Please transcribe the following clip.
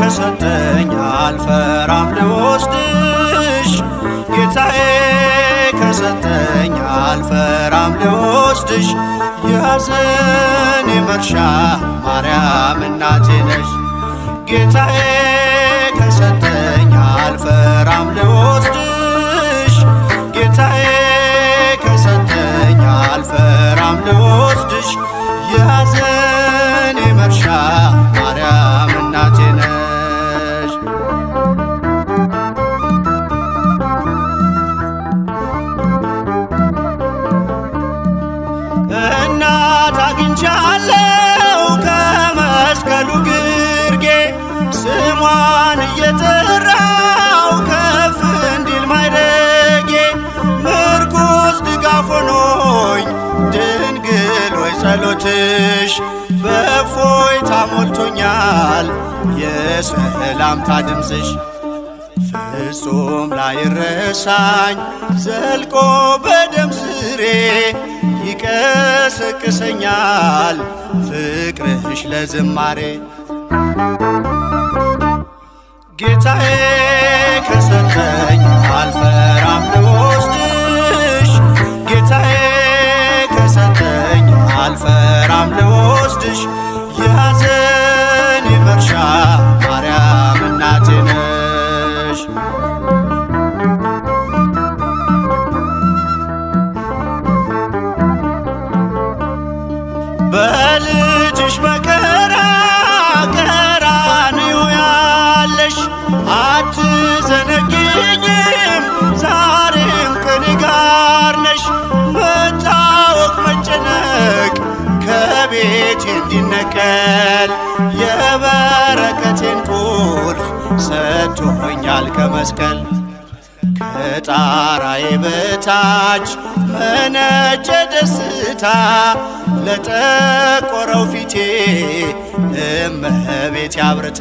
ከሰጠኝ አልፈራም ልወስድሽ ጌታዬ ከሰጠኝ አልፈራም ልወስድሽ የሐዘኔ መርሻ ማርያም እናቴ ነሽ ጌታዬ ከሰጠኝ አልፈራም ልወስድሽ ጌታዬ ከሰጠኝ አልፈራም ልወስድሽ የሐዘኔ መርሻ ማርያም እናቴ ነሽ። እናት አግኝቻለሁ ከመስቀሉ ግርጌ ስሟን እየጠራው ከፍ እንዲል ማይረጌ ምርኩስ ድጋፍ ሆኖኝ ድንግል ሆይ ጸሎትሽ በእፎይታ ሞልቶኛል የሰላምታ ድምፅሽ ፍጹም ላይረሳኝ ዘልቆ በደም ስሬ ይቀሰቅሰኛል ፍቅርሽ ለዝማሬ ጌታዬ ከሰጠኝ አልፈራም ልወስድሽ ጌታዬ ከሰጠኝ አልፈራም ልወስድሽ የሐዘኔ መርሻ ማርያም እናቴ ነሽ። በልጅሽ መከራ ቀራንዮ ያለሽ አትዘነጊኝም ዛሬም ከኔ ጋር ነሽ መታወቅ መጨነቅ ከቤቴ እንዲነቀል የበረከቴን ቁልፍ ሰጥቶኛል ከመስቀል ከጣራዬ በታች መነጨ ደስታ ለጠቆረው ፊቴ እመቤቴ አብርታ